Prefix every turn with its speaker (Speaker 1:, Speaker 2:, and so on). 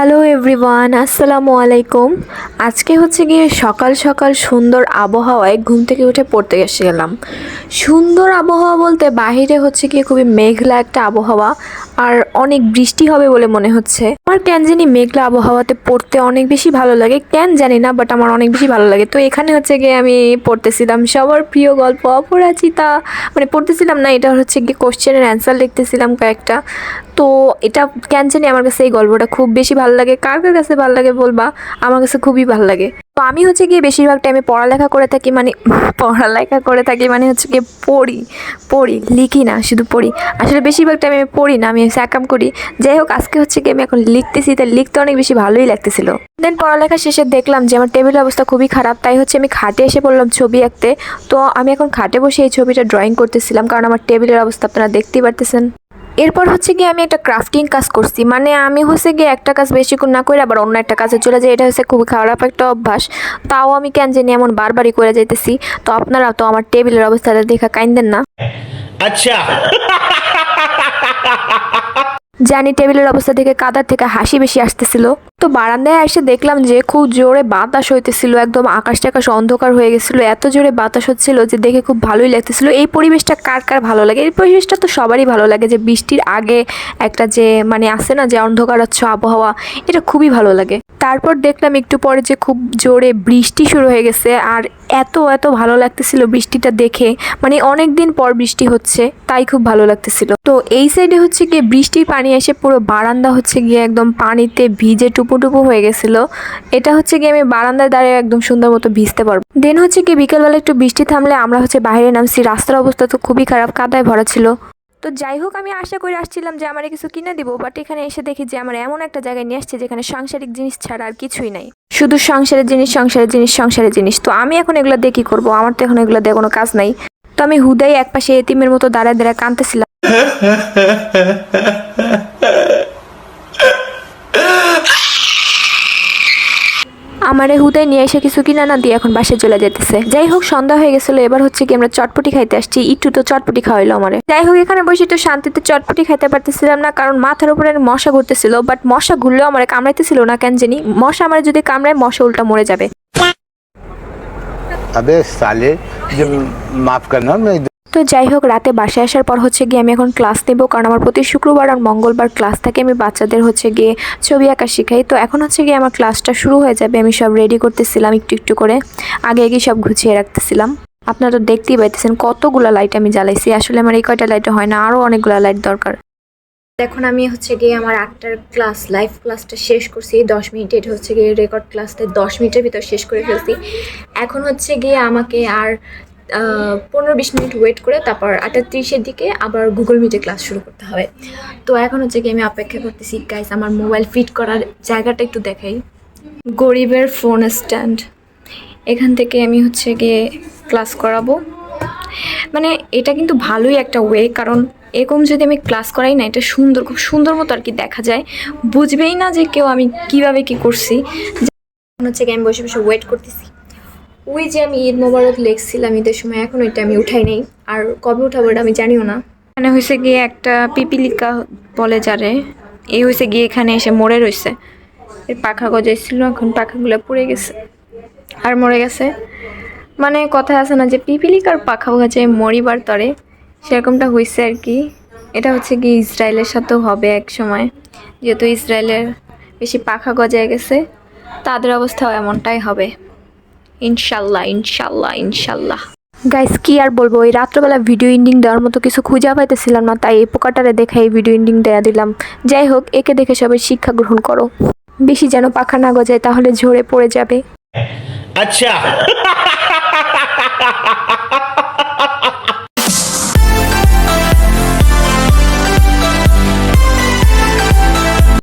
Speaker 1: Hello everyone, আসসালামু আলাইকুম। আজকে হচ্ছে গিয়ে সকাল সকাল সুন্দর আবহাওয়ায় ঘুম থেকে উঠে পড়তে গেলাম। সুন্দর আবহাওয়া বলতে বাহিরে হচ্ছে গিয়ে খুবই মেঘলা একটা আবহাওয়া, আর অনেক বৃষ্টি হবে বলে মনে হচ্ছে। আমার কেন জানি মেঘলা আবহাওয়াতে পড়তে অনেক বেশি ভালো লাগে, কেন জানি না, বাট আমার অনেক বেশি ভালো লাগে। তো এখানে হচ্ছে গিয়ে আমি পড়তেছিলাম সবার প্রিয় গল্প অপরাজিতা, মানে পড়তেছিলাম না, এটা হচ্ছে গিয়ে কোশ্চেনের অ্যান্সার লিখতেছিলাম কয়েকটা। তো এটা কেন জানি আমার কাছে এই গল্পটা খুব বেশি ভালো লাগে। কার কার কাছে ভালো লাগে বলবা, আমার কাছে খুবই ভালো লাগে। তো আমি হচ্ছে গিয়ে বেশিরভাগ টাইমে পড়ালেখা করে থাকি, মানে হচ্ছে গিয়ে পড়ি লিখি না, শুধু পড়ি। আসলে বেশিরভাগ টাইমে আমি পড়ি না, আমি একাম করি। যাই হোক, আজকে হচ্ছে গিয়ে আমি এখন লিখতেছি, তাই লিখতে অনেক বেশি ভালোই লাগতেছিল। দেন পড়ালেখা শেষে দেখলাম যে আমার টেবিলের অবস্থা খুবই খারাপ, তাই হচ্ছে আমি খাটে এসে পড়লাম ছবি আঁকতে। তো আমি এখন খাটে বসে এই ছবিটা ড্রয়িং করতেছিলাম, কারণ আমার টেবিলের অবস্থা আপনারা দেখতেই পারতেছেন। এরপর হচ্ছে গিয়ে আমি একটা ক্রাফটিং কাজ করছি, মানে আমি হচ্ছে গিয়ে একটা কাজ বেশিক্ষণ না করে আবার অন্য একটা কাজে চলে যাই। এটা হচ্ছে খুবই খারাপ একটা অভ্যাস, তাও আমি কেন জানি এমন বারবারই করে যাইতেছি। তো আপনারা তো আমার টেবিলের অবস্থাটা দেখা কাইন্দেন না।
Speaker 2: আচ্ছা
Speaker 1: জানি টেবিলের অবস্থা দেখে কাদার থেকে হাসি বেশি আসতেছিল। তো বারান্দায় এসে দেখলাম যে খুব জোরে বাতাস হইতেছিল, একদম আকাশ টাকাশ অন্ধকার হয়ে গেছিল, এত জোরে বাতাস হচ্ছিল যে দেখে খুব ভালোই লাগতেছিল। এই পরিবেশটা কার কার ভালো লাগে? এই পরিবেশটা তো সবারই ভালো লাগে, যে বৃষ্টির আগে একটা যে মানে আসে না যে অন্ধকারাচ্ছ আবহাওয়া, এটা খুবই ভালো লাগে। তারপর দেখলাম একটু পরে যে খুব জোরে বৃষ্টি শুরু হয়ে গেছে, আর এত এত ভালো লাগতেছিল বৃষ্টিটা দেখে, মানে অনেক দিন পর বৃষ্টি হচ্ছে, তাই খুব ভালো লাগতেছিল। তো এই সাইডে হচ্ছে গিয়ে বৃষ্টির পানি এসে পুরো বারান্দা হচ্ছে গিয়ে একদম পানিতে ভিজে টুপু হয়ে গেছিল। এটা হচ্ছে গিয়ে আমি বারান্দায় দাঁড়িয়ে একদম সুন্দর মতো ভিজতে পারবো। দেন হচ্ছে গিয়ে বিকেলবেলা একটু বৃষ্টি থামলে আমরা হচ্ছে বাইরে নামছি। রাস্তার অবস্থা তো খুবই খারাপ, কাদায় ভরা ছিল। তো যাই হোক, আমি আশা করে আসছিলাম যে আমার কিছু কিনে দিব, বাট এখানে এসে দেখি যে আমার এমন একটা জায়গায় নিয়ে আসছে যেখানে সাংসারিক জিনিস ছাড়া আর কিছুই নাই, শুধু সংসারের জিনিস। তো আমি এখন এগুলো দিয়ে কি করবো? আমার তো এখন এগুলো দিয়ে কোনো কাজ নাই। তো আমি হুদাই একপাশে এতিমের মতো দাঁড়ায় দাঁড়ায় কাঁদতেছিলাম। আমারে হুদাই নিয়ে এসে কিছু কিনা না দিয়ে এখন বাসায় চলে যেতেছে। যাই হোক, সন্ধ্যা হয়ে গেছিল, এবার হচ্ছে কি আমরা চটপটি খাইতে আসছি। একটু তো চটপটি খাওয়াইলো আমারে। যাই হোক, এখানে বসে একটু শান্তিতে চটপটি খাইতে পারতেছিলাম না, কারণ মাথার উপরে মশা ঘুরতেছিল। বাট মশা ঘুরলেও আমার কামড়াইতেছিল না, কেন জানি। মশা আমার যদি কামড়ায়, মশা উল্টা মরে যাবে।
Speaker 3: अबे साले जब माफ करना मैं।
Speaker 1: তো যাই হোক, রাতে বাসায় আসার পর হচ্ছে গিয়ে আমি এখন ক্লাস নেব, কারণ আমার প্রতি শুক্রবার আর মঙ্গলবার ক্লাস থাকে। আমি বাচ্চাদের হচ্ছে গিয়ে ছবি আঁকা শিখাই। তো এখন হচ্ছে গিয়ে আমার ক্লাসটা শুরু হয়ে যাবে। আমি সব রেডি করতেছিলাম একটু একটু করে, আগে সব গুছিয়ে রাখতেছিলাম। আপনারা তো দেখতেই পাইতেছেন কতগুলো লাইট আমি জ্বালাইছি। আসলে আমার এই কয়টা লাইটে হয় না, আরও অনেকগুলো লাইট দরকার। এখন আমি হচ্ছে গিয়ে আমার 8টার ক্লাস, লাইভ ক্লাসটা শেষ করছি 10 মিনিটে। এটা হচ্ছে গিয়ে রেকর্ড ক্লাসটা 10 মিনিটের ভিতর শেষ করে ফেলছি। এখন হচ্ছে গিয়ে আমাকে আর 15-20 মিনিট ওয়েট করে তারপর 8:30-এর দিকে আবার গুগল মিটে ক্লাস শুরু করতে হবে। তো এখন হচ্ছে গিয়ে আমি অপেক্ষা করতেছি। গাইস, আমার মোবাইল ফিট করার জায়গাটা একটু দেখাই। গরিবের ফোন স্ট্যান্ড, এখান থেকে আমি হচ্ছে গিয়ে ক্লাস করাবো। মানে এটা কিন্তু ভালোই একটা ওয়ে, কারণ এরকম যদি আমি ক্লাস করাই না, এটা সুন্দর, খুব সুন্দর মতো আর কি দেখা যায়। বুঝবেই না যে কেউ আমি কিভাবে কি করছি। হচ্ছে গিয়ে আমি বসে বসে ওয়েট করতেছি। ওই যে আমি ঈদ মোবারক লিখছিলাম ঈদের সময়, এখন ওইটা আমি উঠাই নেই, আর কবে উঠাবো এটা আমি জানিও না। এখানে হয়েছে গিয়ে একটা পিপিলিকা বলে যারে, এই হয়েছে গিয়ে এখানে এসে মরে রয়েছে। এর পাখা গজাইছিল, এখন পাখাগুলো পুড়ে গেছে আর মরে গেছে। মানে কথা আছে না যে পিপিলিকার পাখা গজায় মরিবার তরে, সেরকমটা হয়েছে আর কি। এটা হচ্ছে কি ইসরায়েলের সাথেও হবে এক সময়, যেহেতু ইসরায়েলের বেশি পাখা গজায় গেছে, তাদের অবস্থাও এমনটাই হবে ইনশাল্লাহ ইনশাল্লাহ ইনশাল্লাহ। গাইস, কি আর বলবো, ওই রাত্রবেলা ভিডিও এন্ডিং দেওয়ার মতো কিছু খুঁজে পাইতেছিলাম না, তাই এই পোকাটারে দেখে এই ভিডিও এন্ডিং দেয়া দিলাম। যাই হোক, একে দেখে সবাই শিক্ষা গ্রহণ করো, বেশি যেন পাখা না গজায়, তাহলে ঝরে পড়ে যাবে।
Speaker 2: আচ্ছা